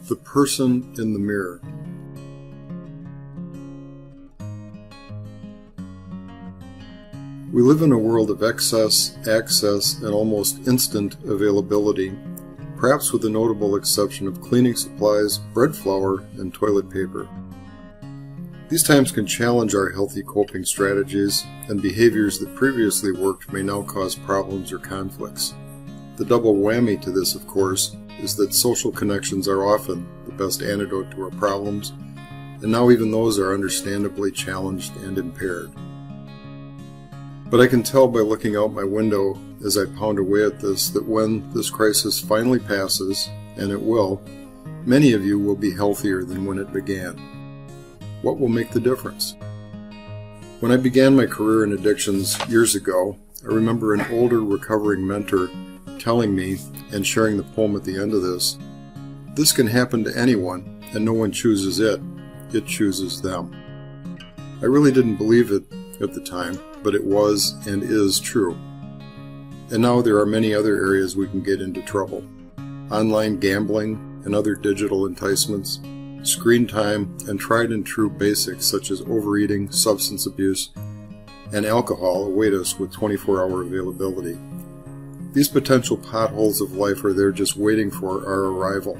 The person in the mirror. We live in a world of excess, access, and almost instant availability, perhaps with the notable exception of cleaning supplies, bread flour, and toilet paper. These times can challenge our healthy coping strategies, and behaviors that previously worked may now cause problems or conflicts. The double whammy to this, of course, is that social connections are often the best antidote to our problems, and now even those are understandably challenged and impaired. But I can tell by looking out my window as I pound away at this that when this crisis finally passes, and it will, many of you will be healthier than when it began. What will make the difference? When I began my career in addictions years ago, I remember an older recovering mentor telling me, and sharing the poem at the end of this can happen to anyone, and no one chooses it chooses them. I really didn't believe it at the time, but it was and is true. And now there are many other areas we can get into trouble. Online gambling and other digital enticements, screen time, and tried and true basics such as overeating, substance abuse, and alcohol await us with 24-hour availability. These potential potholes of life are there just waiting for our arrival.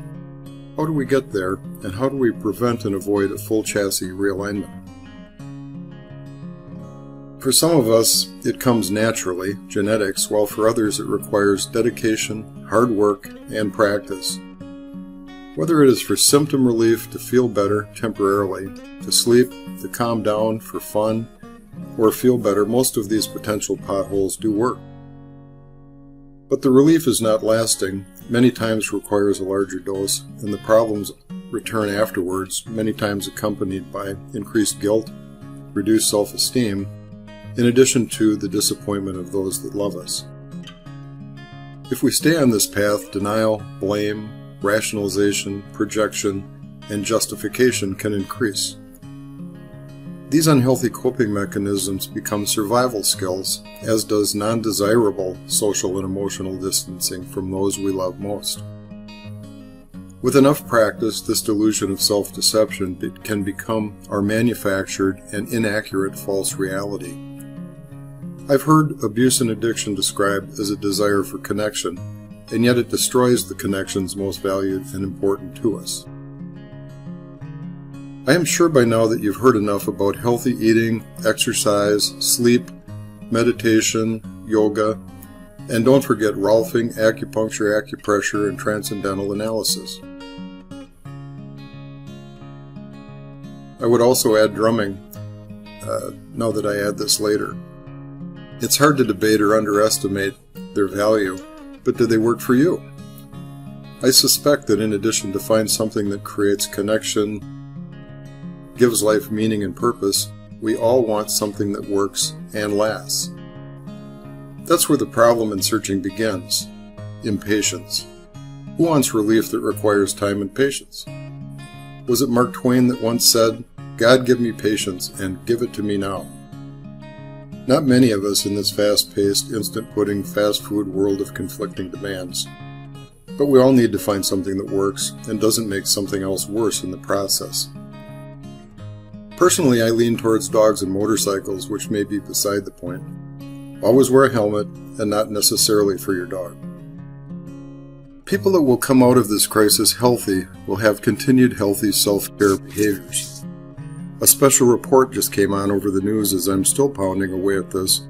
How do we get there, and how do we prevent and avoid a full chassis realignment? For some of us, it comes naturally, genetics, while for others it requires dedication, hard work, and practice. Whether it is for symptom relief, to feel better temporarily, to sleep, to calm down, for fun, or feel better, most of these potential potholes do work. But the relief is not lasting, many times requires a larger dose, and the problems return afterwards, many times accompanied by increased guilt, reduced self-esteem, in addition to the disappointment of those that love us. If we stay on this path, denial, blame, rationalization, projection, and justification can increase. These unhealthy coping mechanisms become survival skills, as does non-desirable social and emotional distancing from those we love most. With enough practice, this delusion of self-deception can become our manufactured and inaccurate false reality. I've heard abuse and addiction described as a desire for connection, and yet it destroys the connections most valued and important to us. I am sure by now that you've heard enough about healthy eating, exercise, sleep, meditation, yoga, and don't forget Rolfing, acupuncture, acupressure, and transcendental analysis. I would also add drumming, now that I add this later. It's hard to debate or underestimate their value, but do they work for you? I suspect that in addition to find something that creates connection, gives life meaning and purpose, we all want something that works and lasts. That's where the problem in searching begins: impatience. Who wants relief that requires time and patience? Was it Mark Twain that once said, "God give me patience and give it to me now"? Not many of us in this fast-paced, instant-pudding, fast-food world of conflicting demands. But we all need to find something that works and doesn't make something else worse in the process. Personally, I lean towards dogs and motorcycles, which may be beside the point. Always wear a helmet, and not necessarily for your dog. People that will come out of this crisis healthy will have continued healthy self-care behaviors. A special report just came on over the news as I'm still pounding away at this.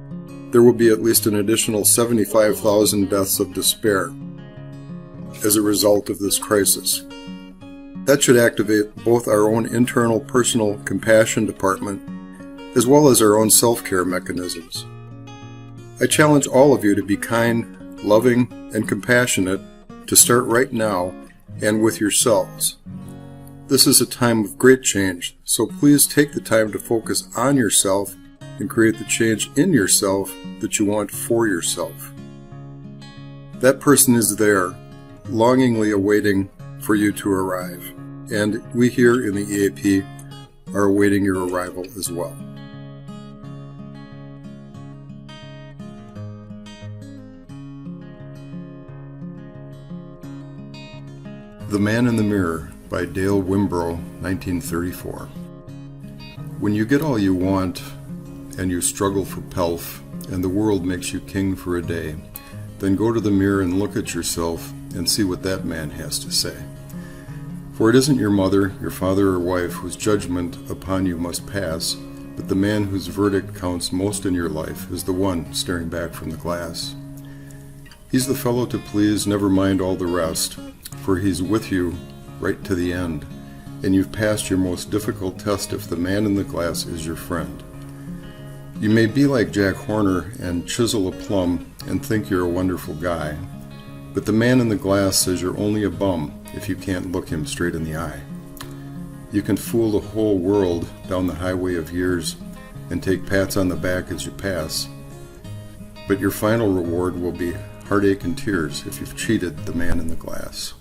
There will be at least an additional 75,000 deaths of despair as a result of this crisis. That should activate both our own internal personal compassion department as well as our own self-care mechanisms. I challenge all of you to be kind, loving, and compassionate to start right now and with yourselves. This is a time of great change, so please take the time to focus on yourself and create the change in yourself that you want for yourself. That person is there, longingly awaiting for you to arrive, and we here in the EAP are awaiting your arrival as well. The Man in the Mirror. by Dale Wimbrough, 1934. When you get all you want, and you struggle for pelf, and the world makes you king for a day, then go to the mirror and look at yourself and see what that man has to say. For it isn't your mother, your father, or wife whose judgment upon you must pass, but the man whose verdict counts most in your life is the one staring back from the glass. He's the fellow to please, never mind all the rest, for he's with you right to the end, and you've passed your most difficult test if the man in the glass is your friend. You may be like Jack Horner and chisel a plum and think you're a wonderful guy, but the man in the glass says you're only a bum if you can't look him straight in the eye. You can fool the whole world down the highway of years and take pats on the back as you pass, but your final reward will be heartache and tears if you've cheated the man in the glass.